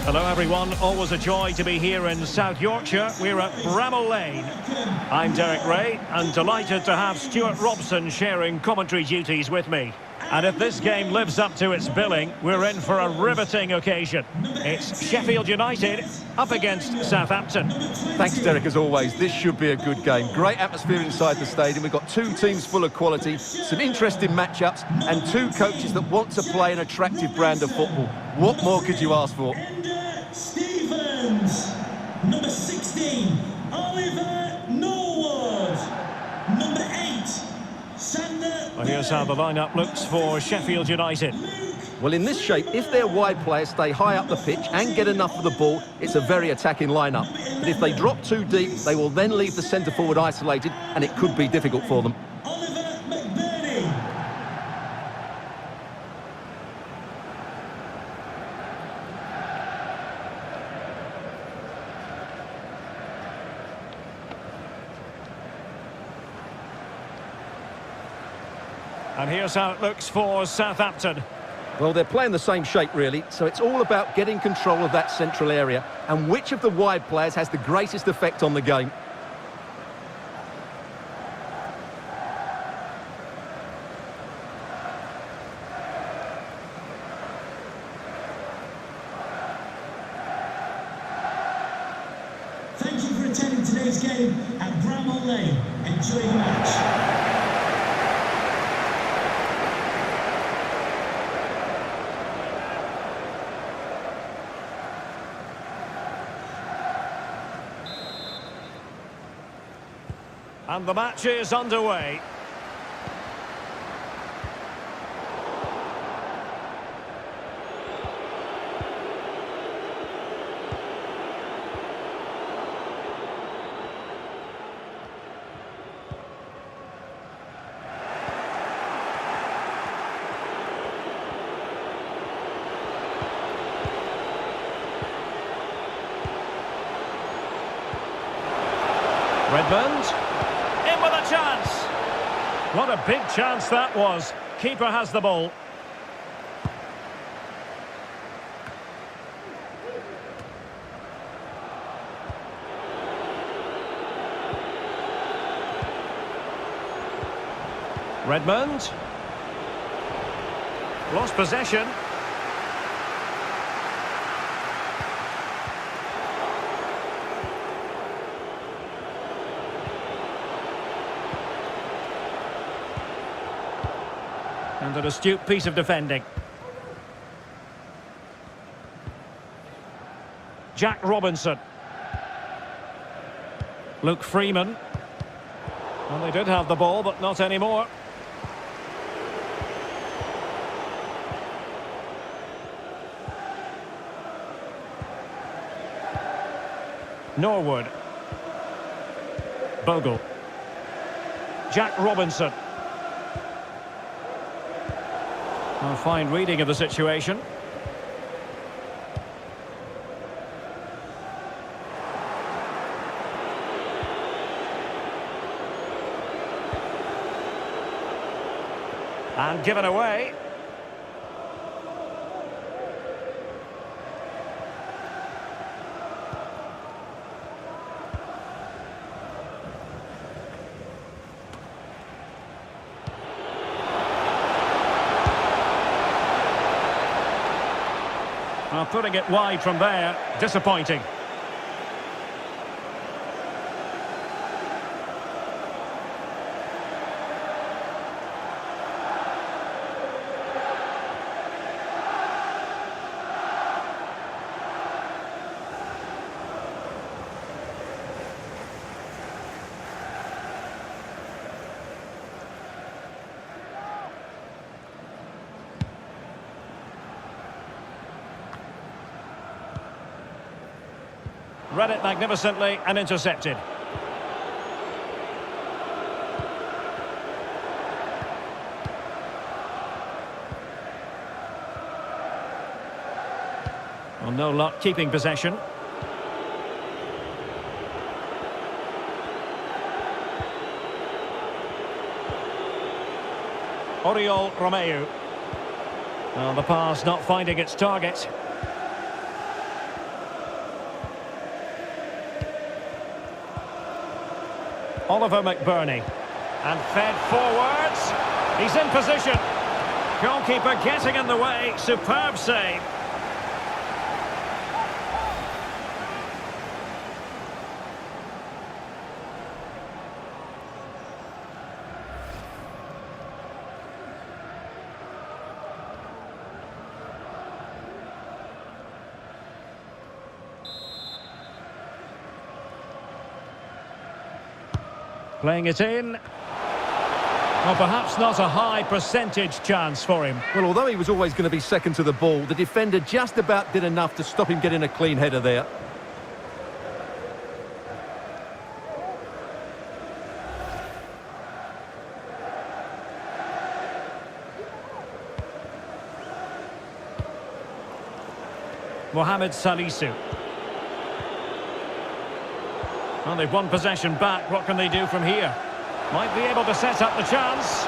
Hello everyone, always a joy to be here in South Yorkshire. We're at Bramall Lane. I'm Derek Ray and delighted to have Stuart Robson sharing commentary duties with me. And if this game lives up to its billing, we're in for a riveting occasion. It's Sheffield United up against Southampton. Thanks, Derek, as always. This should be a good game. Great atmosphere inside the stadium. We've got two teams full of quality, some interesting matchups, and two coaches that want to play an attractive brand of football. What more could you ask for? Stevens, number 16, Oliver Norwood, number 8, Sander. Well, here's how the lineup looks for Sheffield United. Well, in this shape, if their wide players stay high up the pitch and get enough of the ball, it's a very attacking lineup. But if they drop too deep, they will then leave the centre forward isolated, and it could be difficult for them. And here's how it looks for Southampton. Well, they're playing the same shape, really, so it's all about getting control of that central area and which of the wide players has the greatest effect on the game. Thank you for attending today's game at Bramall Lane. Enjoy the match. And the match is underway. Redmond. In with a chance. What a big chance that was. Keeper has the ball. Redmond. Lost possession. And an astute piece of defending. Jack Robinson. Luke Freeman. Well, they did have the ball, but not anymore. Norwood. Bogle. Jack Robinson. A fine reading of the situation. And given away. Putting it wide from there, disappointing. Read it magnificently and intercepted. Well, no luck keeping possession. Oriol Romeu. Well, the pass not finding its target. Oliver McBurney. And fed forwards. He's in position. Goalkeeper getting in the way. Superb save. Playing it in. Well, perhaps not a high percentage chance for him. Well, although he was always going to be second to the ball, the defender just about did enough to stop him getting a clean header there. Mohamed Salisu. Well, they've won possession back. What can they do from here? Might be able to set up the chance.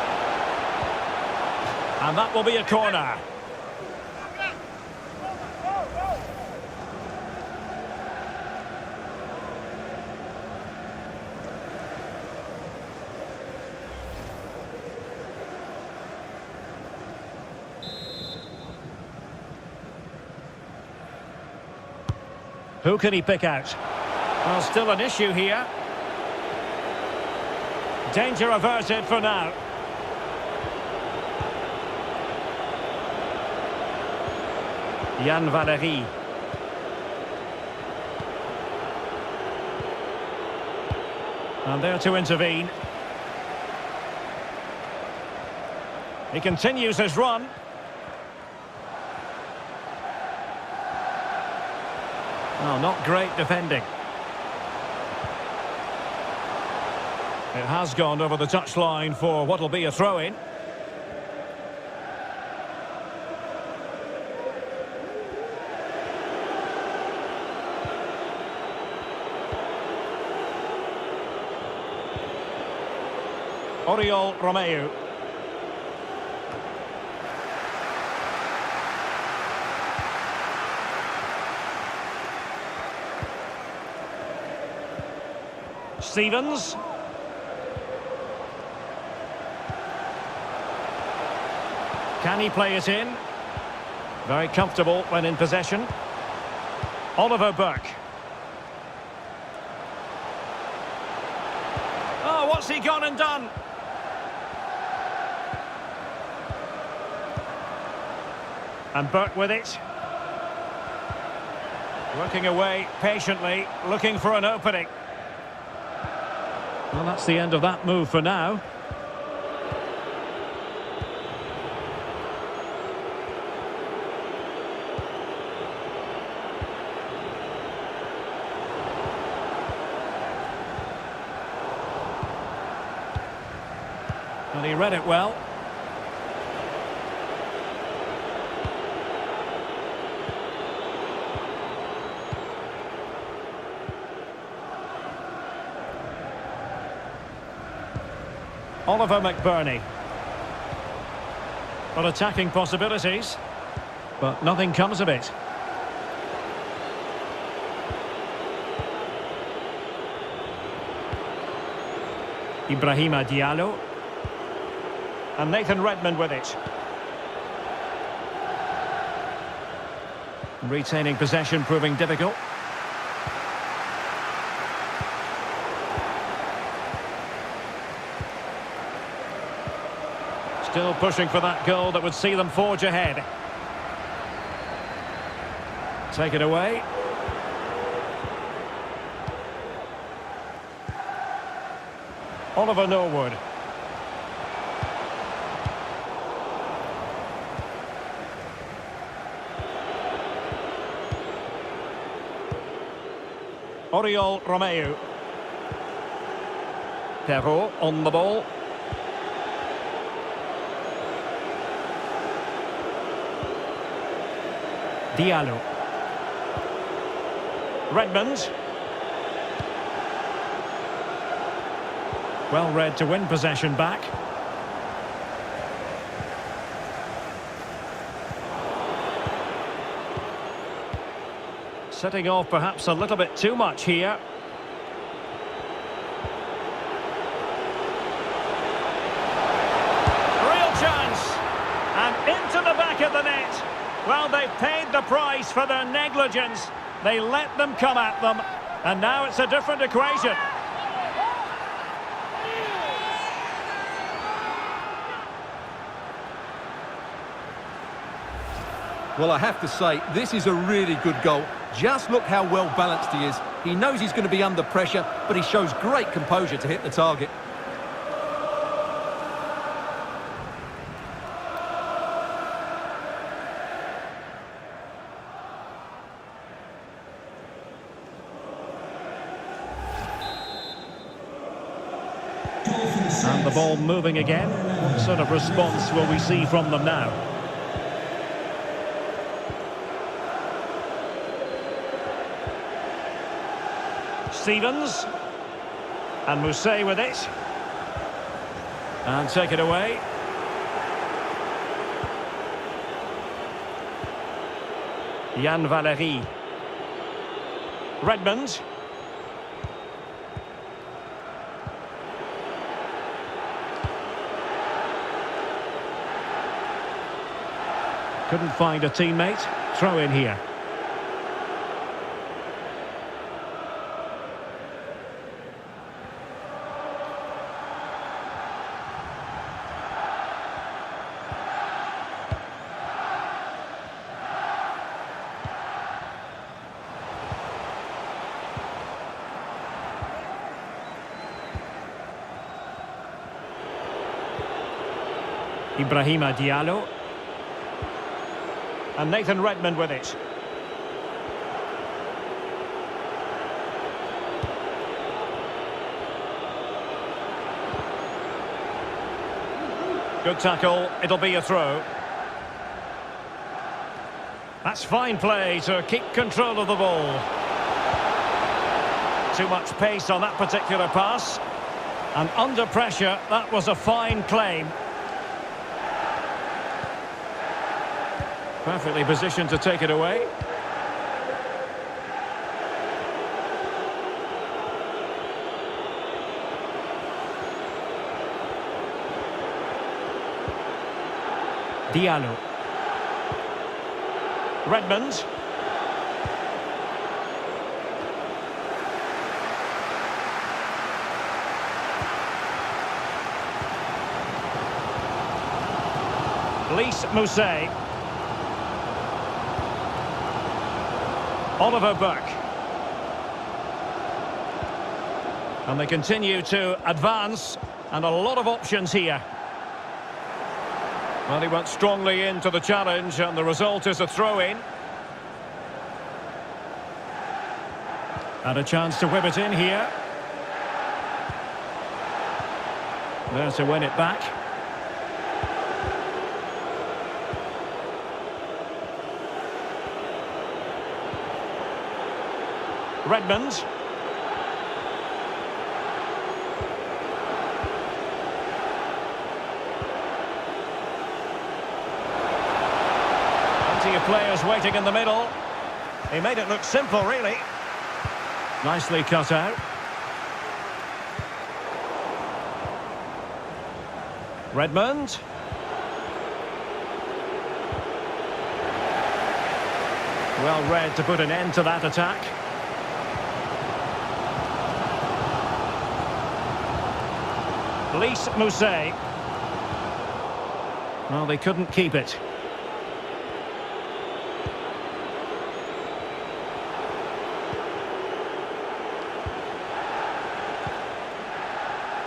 And that will be a corner. Who can he pick out? Well, still an issue here. Danger averted for now. Jan Valery. And there to intervene. He continues his run. Oh, not great defending. It has gone over the touchline for what will be a throw-in. Oriol Romeu. Stevens. Can he play it in? Very comfortable when in possession. Oliver Burke. Oh, what's he gone and done? And Burke with it. Working away patiently, looking for an opening. Well, that's the end of that move for now. And he read it well. Oliver McBurney. Well, attacking possibilities, but nothing comes of it. Ibrahima Diallo. And Nathan Redmond with it. Retaining possession proving difficult. Still pushing for that goal that would see them forge ahead. Take it away. Oliver Norwood. Oriol Romeu. Perrault on the ball. Diallo. Redmond. Well read to win possession back. Setting off perhaps a little bit too much here. Into the back of the net. Well, they paid the price for their negligence. They let them come at them. And now it's a different equation. Well, I have to say, this is a really good goal. Just look how well balanced he is. He knows he's going to be under pressure, but he shows great composure to hit the target. And the ball moving again. What sort of response will we see from them now? Stevens. And Mousset with it. And take it away. Yann Valery. Redmond. Couldn't find a teammate. Throw in here. Ibrahima Diallo. And Nathan Redmond with it. Good tackle, it'll be a throw. That's fine play to keep control of the ball. Too much pace on that particular pass. And under pressure, that was a fine claim. Perfectly positioned to take it away. Diallo. Redmond. Lys Mousset. Oliver Burke. And they continue to advance, and a lot of options here. Well, he went strongly into the challenge, and the result is a throw-in. And a chance to whip it in here. There to win it back. Redmond. Plenty of players waiting in the middle. He made it look simple, really. Nicely cut out. Redmond. Well read to put an end to that attack. Lys Mousset. Well, they couldn't keep it.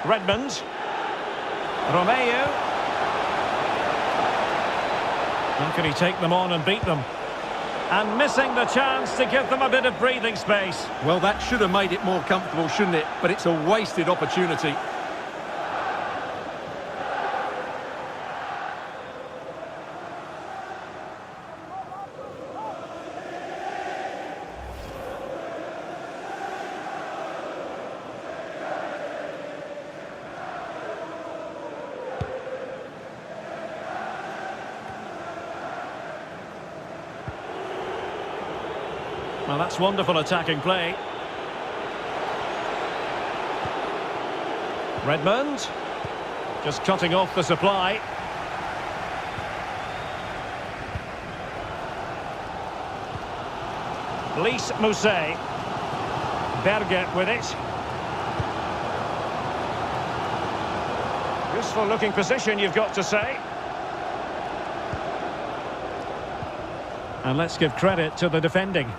Redmond. Romeo. How can he take them on and beat them? And missing the chance to give them a bit of breathing space. Well, that should have made it more comfortable, shouldn't it? But it's a wasted opportunity. Well, that's wonderful attacking play. Redmond. Just cutting off the supply. Lys Mousset. Berge with it. Useful looking position, you've got to say. And let's give credit to the defending.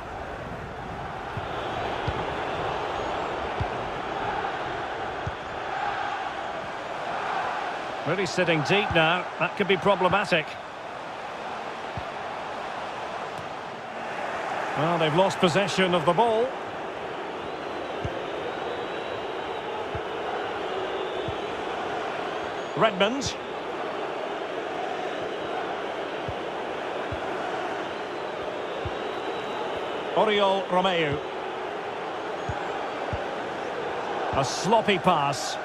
Really sitting deep now. That could be problematic. Well, they've lost possession of the ball. Redmond. Oriol Romeu. A sloppy pass.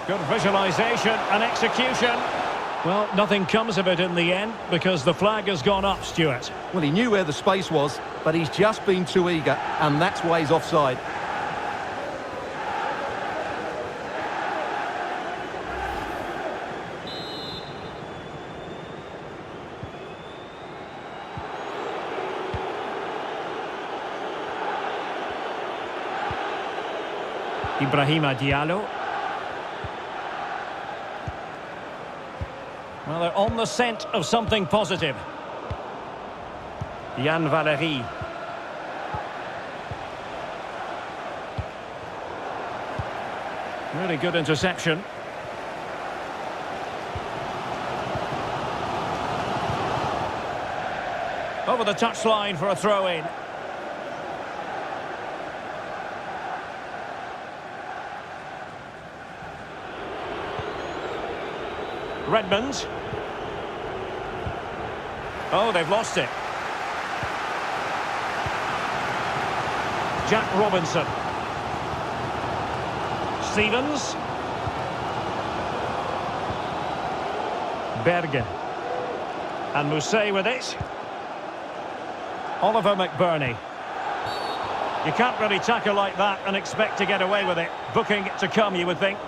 Good visualisation and execution. Well, nothing comes of it in the end because the flag has gone up, Stuart. Well, he knew where the space was, but he's just been too eager, and that's why he's offside. Ibrahima Diallo. Well, they're on the scent of something positive. Yann Valery. Really good interception. Over the touchline for a throw-in. Redmond. Oh, they've lost it. Jack Robinson. Stevens. Berge. And Mousset with it. Oliver McBurney. You can't really tackle like that and expect to get away with it. Booking to come, you would think.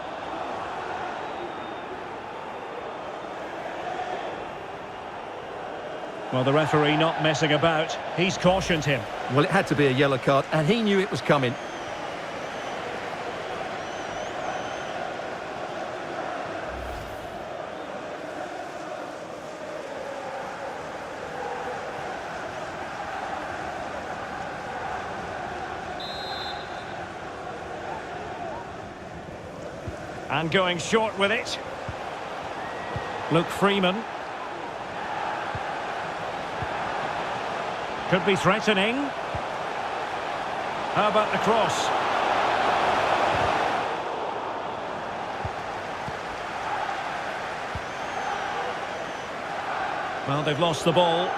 Well, the referee not messing about. He's cautioned him. Well, it had to be a yellow card, and he knew it was coming. And going short with it. Luke Freeman. Could be threatening. How about the cross? Well, they've lost the ball.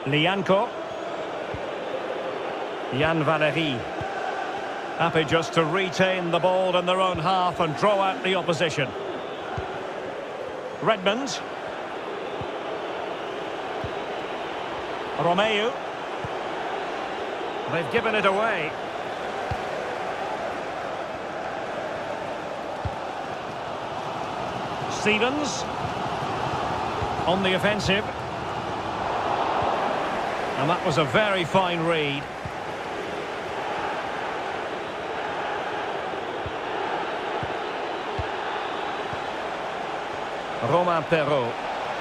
Lianco. Yann Valery. Happy just to retain the ball in their own half and draw out the opposition. Redmond. Romeu. They've given it away. Stevens. On the offensive. And that was a very fine read. Romain Perrault.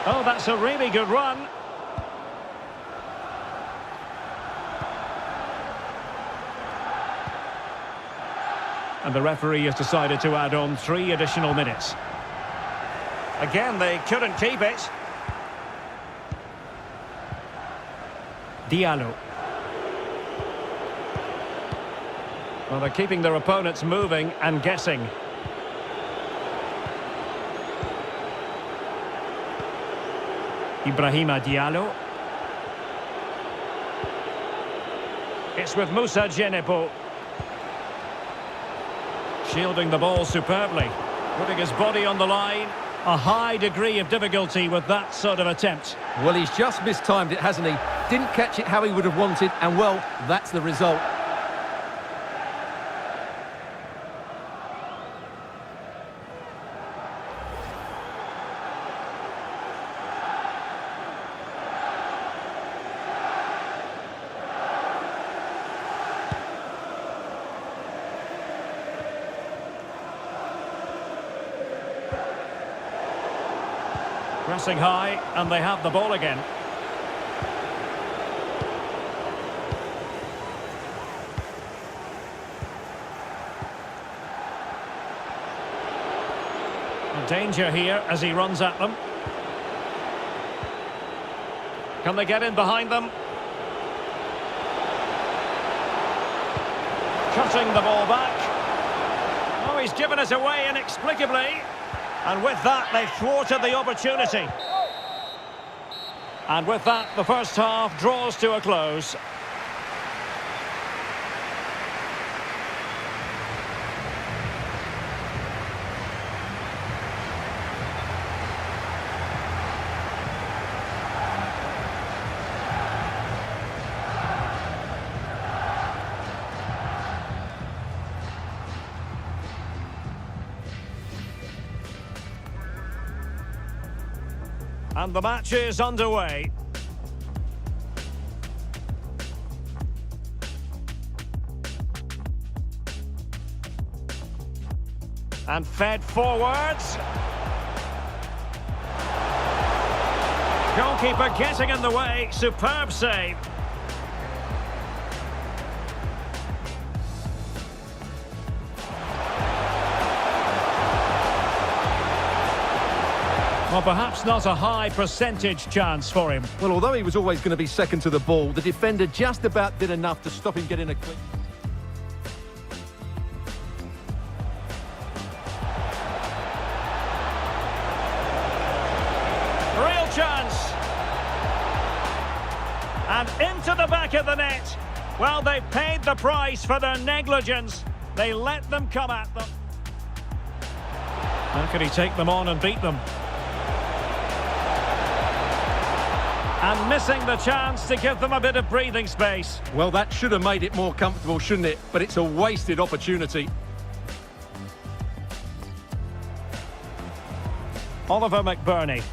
Oh, that's a really good run. And the referee has decided to add on 3 additional minutes. Again, they couldn't keep it. Diallo. Well, they're keeping their opponents moving and guessing. Ibrahima Diallo. It's with Moussa Djenepo. Shielding the ball superbly. Putting his body on the line. A high degree of difficulty with that sort of attempt. Well, he's just mistimed it, hasn't he? Didn't catch it how he would have wanted, and well, that's the result. Pressing high, and they have the ball again. Danger here as he runs at them. Can they get in behind them? Cutting the ball back. Oh, he's given it away inexplicably. And with that, they've thwarted the opportunity. And with that, the first half draws to a close. And the match is underway. And fed forwards. Goalkeeper getting in the way. Superb save. Well, perhaps not a high percentage chance for him. Well, although he was always going to be second to the ball, the defender just about did enough to stop him getting a quick... Real chance. And into the back of the net. Well, they've paid the price for their negligence. They let them come at them. How can he take them on and beat them? And missing the chance to give them a bit of breathing space. Well, that should have made it more comfortable, shouldn't it? But it's a wasted opportunity. Oliver McBurney.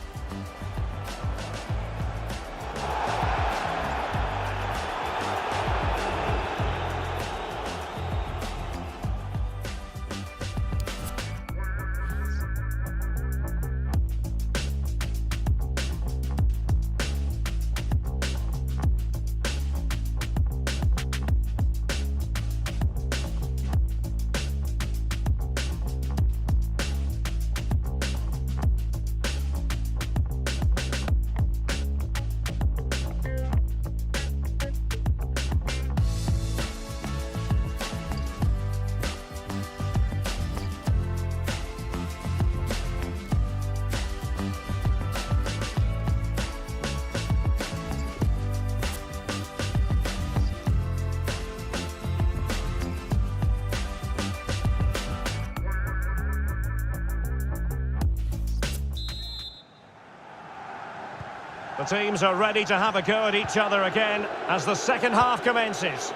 The teams are ready to have a go at each other again as the second half commences.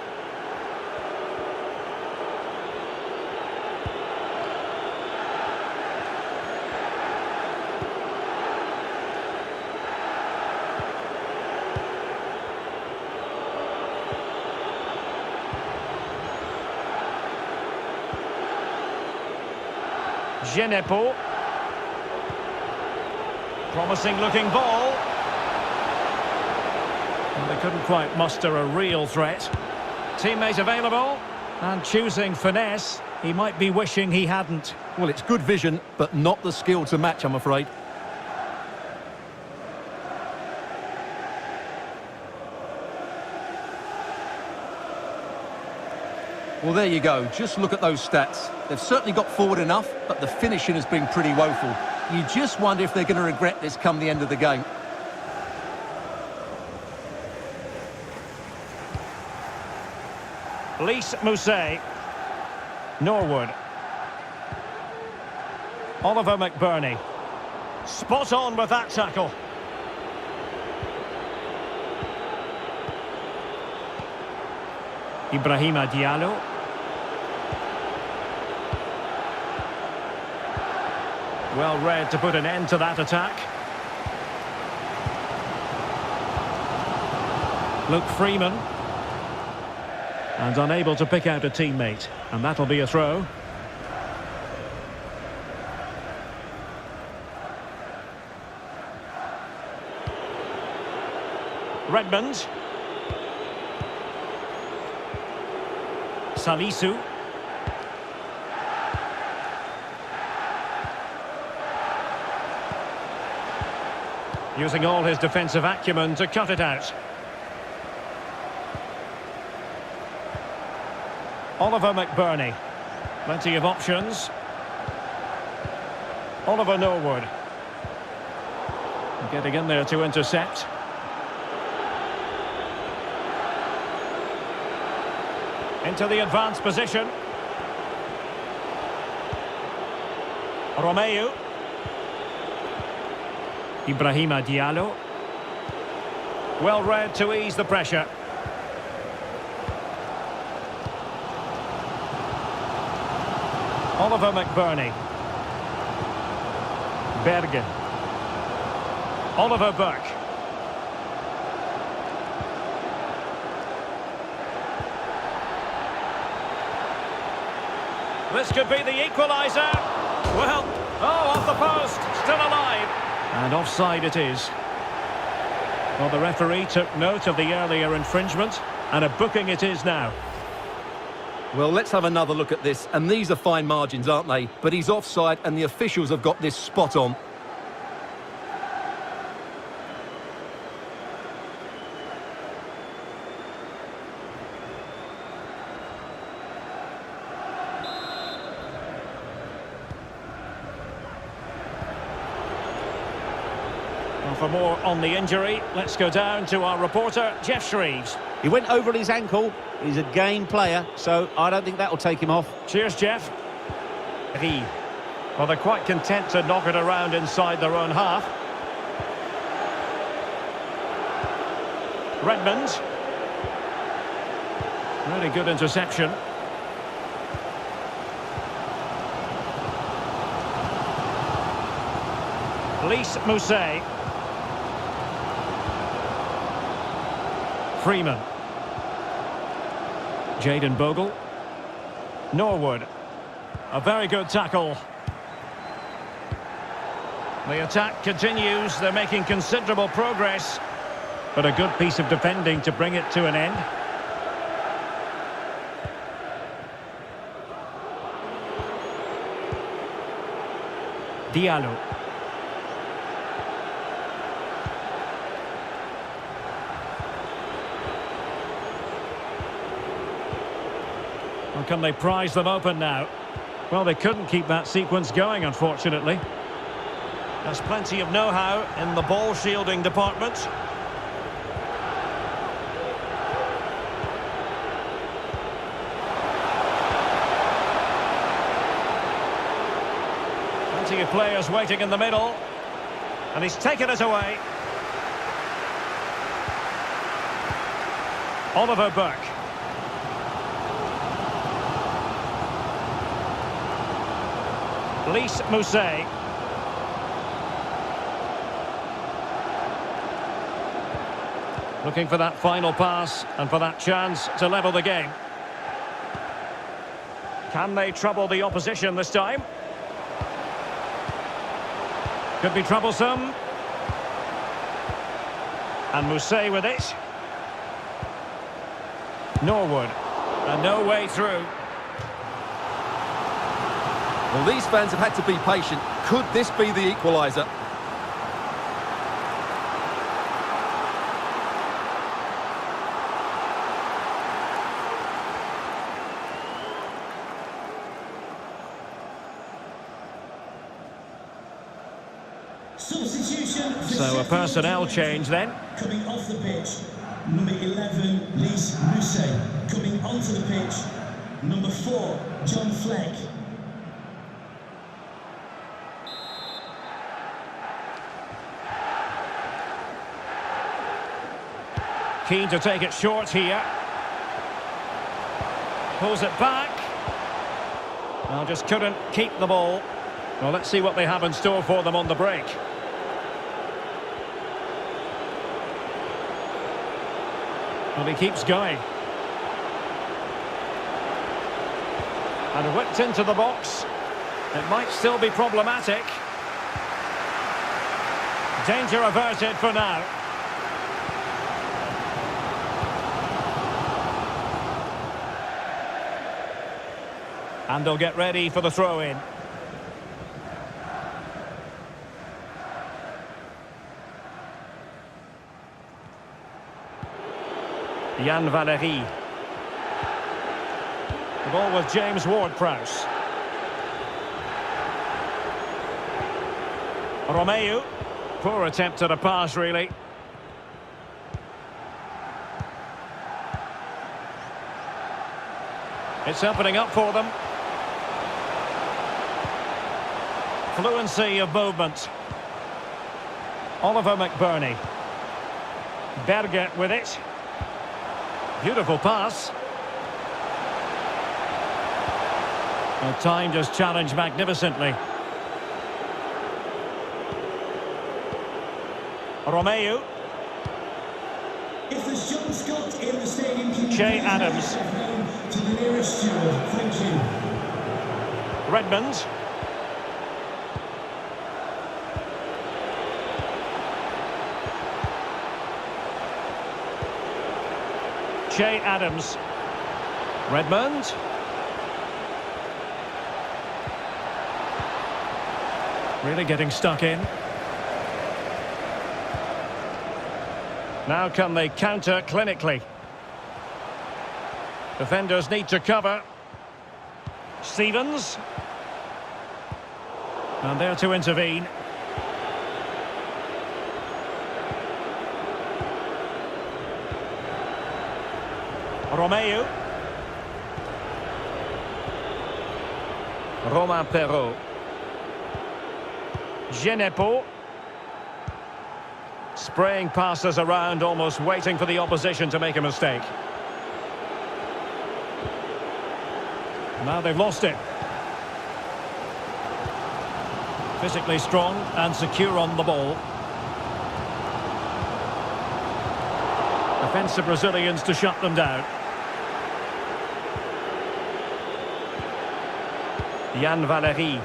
Genepo. Promising looking ball. And they couldn't quite muster a real threat. Teammate available and choosing finesse. He might be wishing he hadn't. Well, it's good vision, but not the skill to match, I'm afraid. Well, there you go. Just look at those stats. They've certainly got forward enough, but the finishing has been pretty woeful. You just wonder if they're going to regret this come the end of the game. Lys Mousset. Norwood. Oliver McBurney. Spot on with that tackle. Ibrahima Diallo. Well read to put an end to that attack. Luke Freeman. And unable to pick out a teammate. And that'll be a throw. Redmond. Salisu. Using all his defensive acumen to cut it out. Oliver McBurney. Plenty of options. Oliver Norwood. Getting in there to intercept. Into the advanced position. Romeu. Ibrahima Diallo. Well read to ease the pressure. Oliver McBurney. Bergen. Oliver Burke. This could be the equaliser. Well, off the post, still alive. And offside it is. Well, the referee took note of the earlier infringement, and a booking it is now. Well, let's have another look at this, and these are fine margins, aren't they? But he's offside, and the officials have got this spot on. For more on the injury, let's go down to our reporter, Jeff Shreves. He went over his ankle. He's a game player, so I don't think that will take him off. Cheers, Jeff. Well, they're quite content to knock it around inside their own half. Redmond. Really good interception. Lys Mousset. Freeman. Jayden Bogle. Norwood. A very good tackle. The attack continues. They're making considerable progress. But a good piece of defending to bring it to an end. Diallo. Well, can they prise them open now? Well, they couldn't keep that sequence going, unfortunately. There's plenty of know-how in the ball shielding department. Plenty of players waiting in the middle. And he's taken it away. Oliver Burke. Lys Mousset. Looking for that final pass and for that chance to level the game. Can they trouble the opposition this time? Could be troublesome. And Mousset with it. Norwood. And no way through. Well, these fans have had to be patient. Could this be the equaliser? Substitution. So a personnel change then. Coming off the pitch, number 11, Lys Mousset. Coming onto the pitch, number 4, John Fleck. Keen to take it short here. Pulls it back. Well, just couldn't keep the ball. Well, let's see what they have in store for them on the break. Well, he keeps going. And whipped into the box. It might still be problematic. Danger averted for now. And they'll get ready for the throw-in. Jan Valery. The ball with James Ward-Prowse. Romeu. Poor attempt at a pass, really. It's opening up for them. Fluency of movement. Oliver McBurney. Berger with it. Beautiful pass. Well, time just challenged magnificently. Romeu. If there's John Scott in the stadium, Che Adams. To the nearest steward, thank you. Redmond. Che Adams. Redmond. Really getting stuck in. Now can they counter clinically? Defenders need to cover. Stevens. And there to intervene. Romeu. Romain Perrault. Genepo. Spraying passes around, almost waiting for the opposition to make a mistake. Now they've lost it. Physically strong and secure on the ball. Defensive Brazilians to shut them down. Jan Valery.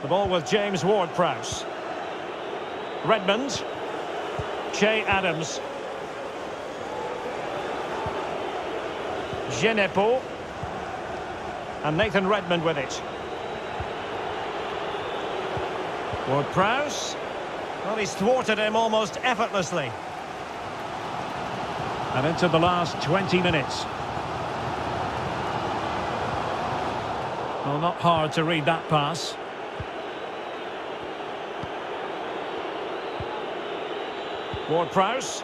The ball with James Ward-Prowse. Redmond. Che Adams. Genepo. And Nathan Redmond with it. Ward-Prowse. Well, he's thwarted him almost effortlessly. And into the last 20 minutes. Well, not hard to read that pass. Ward-Prowse.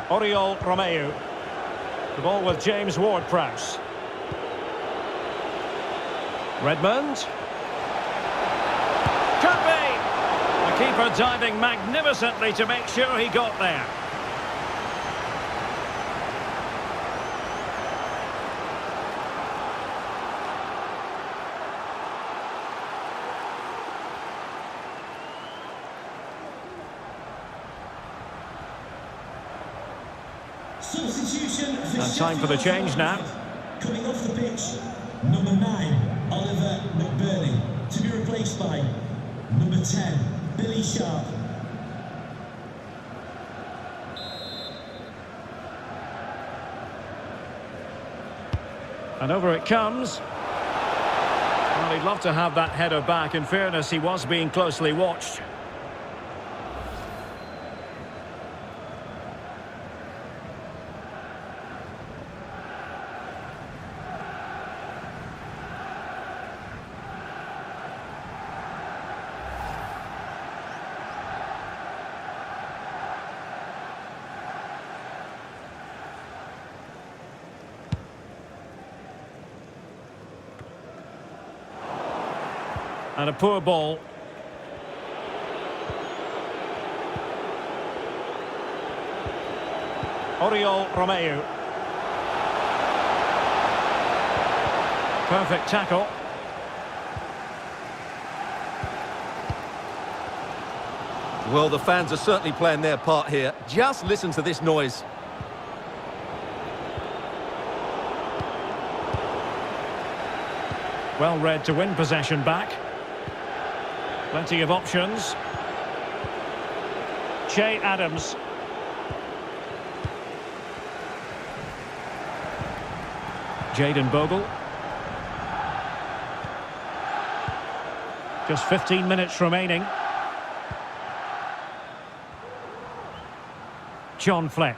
Oriol Romeu. The ball with James Ward-Prowse. Redmond. Could be! The keeper diving magnificently to make sure he got there. Substitution for And time for the change now. Coming off the pitch, number 9, Oliver McBurney, to be replaced by number 10, Billy Sharp. And over it comes. Well, he'd love to have that header back. In fairness, he was being closely watched. And a poor ball. Oriol Romeu. Perfect tackle. Well, the fans are certainly playing their part here. Just listen to this noise. Well read to win possession back. Plenty of options. Che Adams. Jayden Bogle. Just 15 minutes remaining. John Fleck.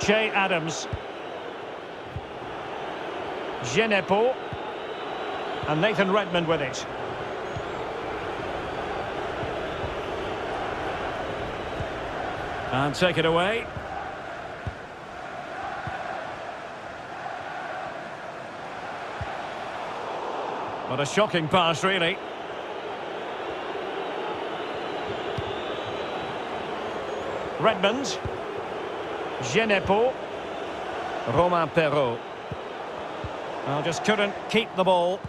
Che Adams. Genepo. And Nathan Redmond with it. And take it away. What a shocking pass, really. Redmond. Genepo. Romain Perrault. Well, just couldn't keep the ball.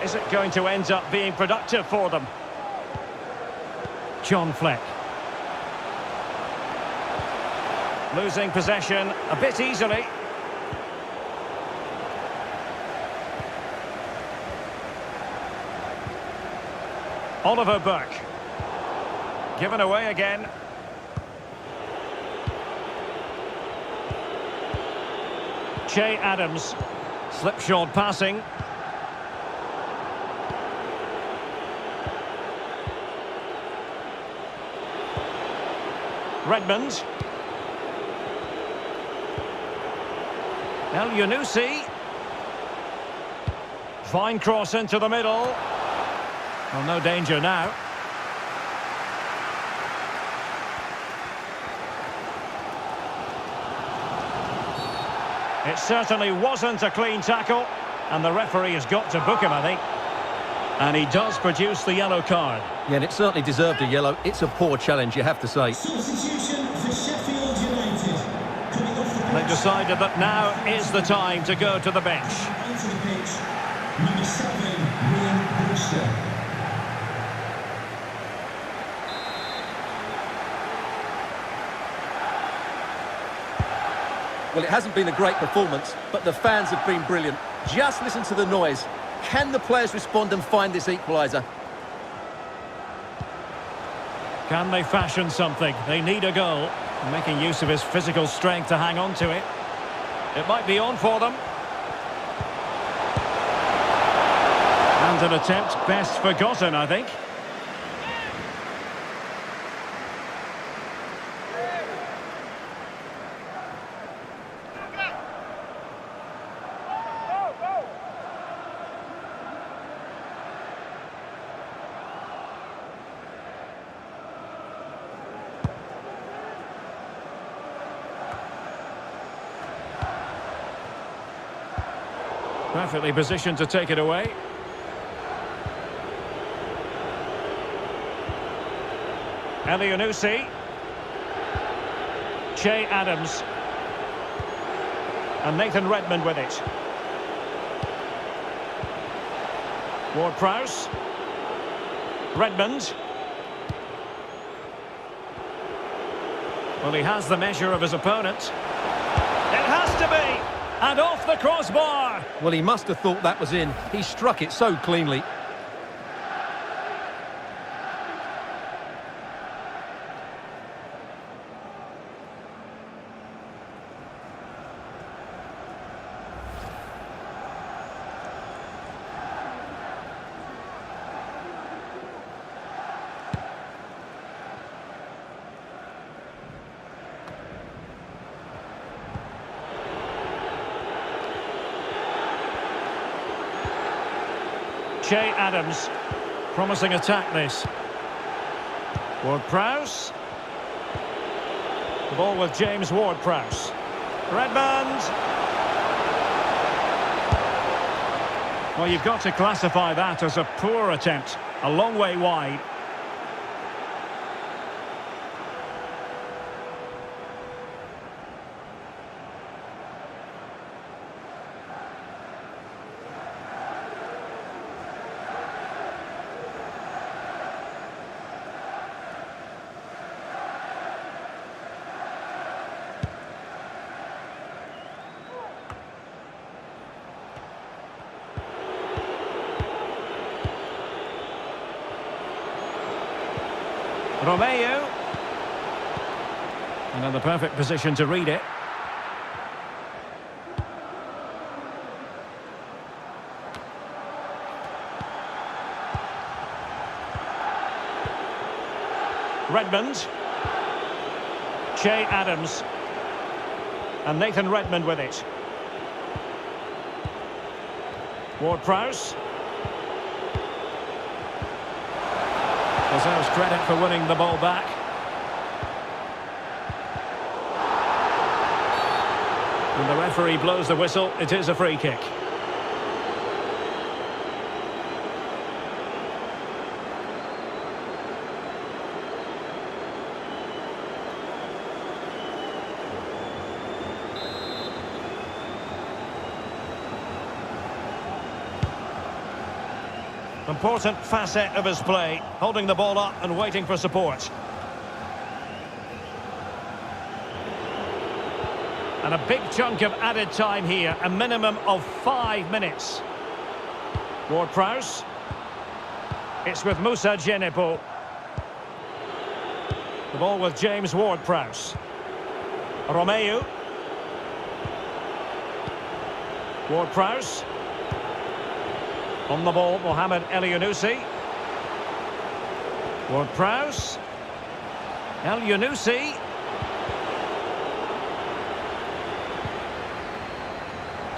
Is it going to end up being productive for them? John Fleck. Losing possession a bit easily. Oliver Burke. Given away again. Che Adams. Slipshod passing. Redmond. El Yunusi. Fine cross into the middle. Well, no danger now. It certainly wasn't a clean tackle, and the referee has got to book him, I think. And he does produce the yellow card. Yeah, and it certainly deserved a yellow. It's a poor challenge, you have to say. Substitution for Sheffield United. Coming off the pitch. They've decided that now is the time to go to the bench. Onto the pitch, number 7, William Brewster. Well, it hasn't been a great performance, but the fans have been brilliant. Just listen to the noise. Can the players respond and find this equaliser? Can they fashion something? They need a goal. Making use of his physical strength to hang on to it. It might be on for them. And an attempt best forgotten, I think. Perfectly positioned to take it away. El Yunusi. Che Adams. And Nathan Redmond with it. Ward-Prowse. Redmond. Well, he has the measure of his opponent. It has to be! And off the crossbar! Well, he must have thought that was in. He struck it so cleanly. Che Adams. Promising attack, this. Ward-Prowse. The ball with James Ward-Prowse. Redmond. Well, you've got to classify that as a poor attempt. A long way wide. Romeo. Another perfect position to read it. Redmond. Che Adams. And Nathan Redmond with it. Ward-Prowse. Deserves credit for winning the ball back. When the referee blows the whistle, it is a free kick. Important facet of his play, holding the ball up and waiting for support. And a big chunk of added time here, a minimum of 5 minutes. Ward-Prowse. It's with Moussa Djenepo. The ball with James Ward-Prowse. Romeo. Ward-Prowse. On the ball, Mohamed El-Yunusi. Ward-Prowse. El-Yunusi.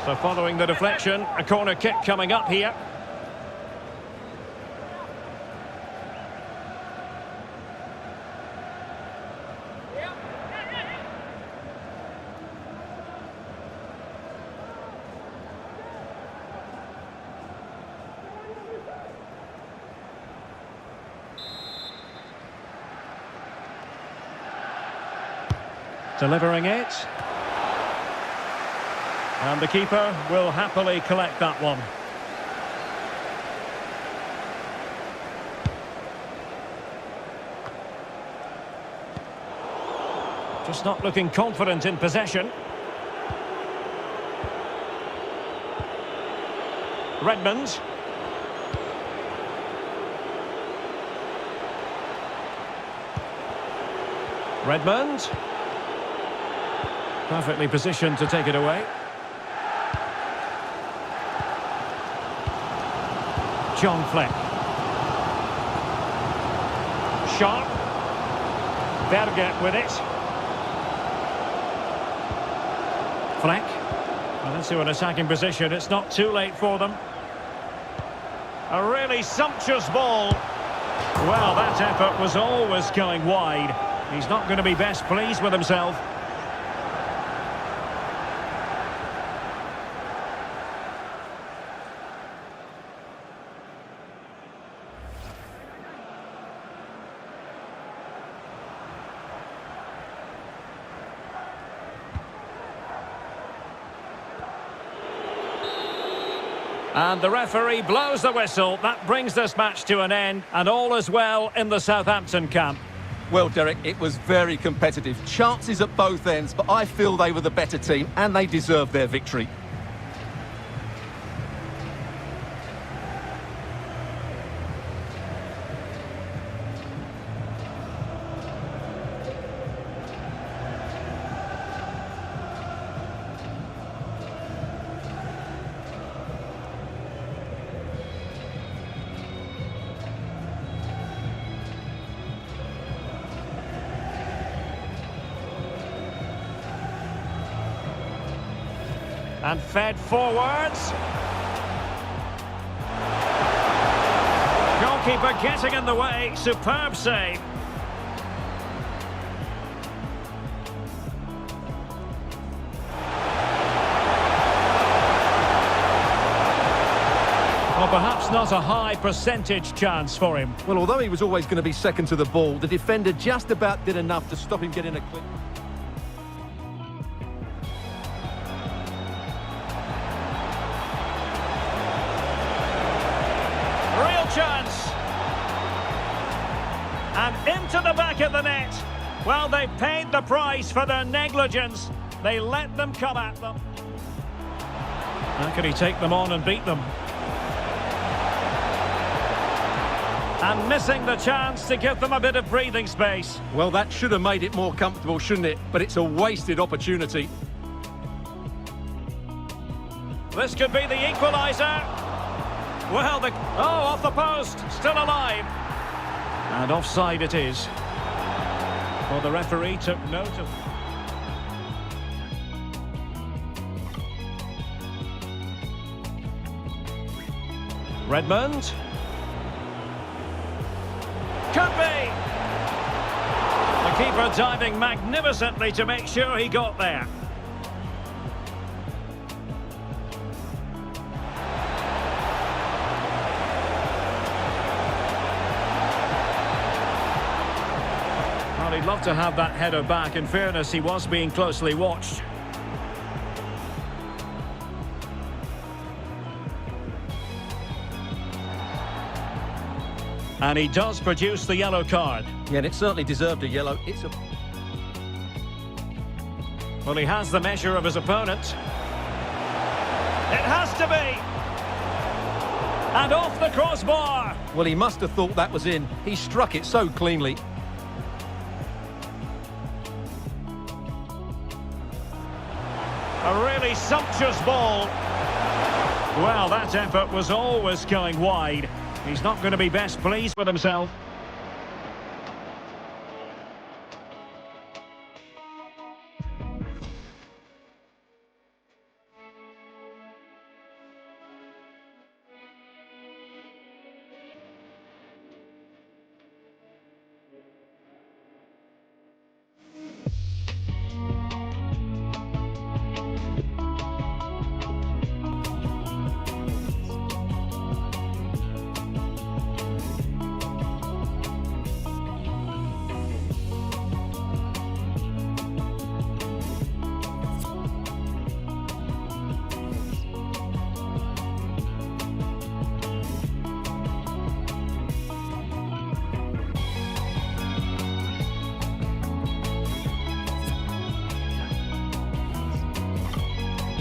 So following the deflection, a corner kick coming up here. Delivering it. And the keeper will happily collect that one. Just not looking confident in possession. Redmond. Redmond. Perfectly positioned to take it away. John Fleck. Sharp. Berger with it. Fleck. Well, into an attacking position. It's not too late for them. A really sumptuous ball. Well, that effort was always going wide. He's not going to be best pleased with himself. And the referee blows the whistle. That brings this match to an end, and all is well in the Southampton camp. Well, Derek, it was very competitive. Chances at both ends, but I feel they were the better team, and they deserved their victory. And fed forwards. Goalkeeper getting in the way. Superb save. Well, perhaps not a high percentage chance for him. Well, although he was always going to be second to the ball, the defender just about did enough to stop him getting a clip. Chance. And into the back of the net. Well, they paid the price for their negligence. They let them come at them. How can he take them on and beat them? And missing the chance to give them a bit of breathing space. Well, that should have made it more comfortable, shouldn't it? But it's a wasted opportunity. This could be the equaliser. Well, off the post, still alive. And offside it is. Well, the referee took note of... Redmond. Could be! The keeper diving magnificently to make sure he got there. Well, he'd love to have that header back. In fairness, he was being closely watched. And he does produce the yellow card. Yeah, and it certainly deserved a yellow. Well, he has the measure of his opponent. It has to be! And off the crossbar! Well, he must have thought that was in. He struck it so cleanly. A really sumptuous ball. Well, that effort was always going wide. He's not going to be best pleased with himself.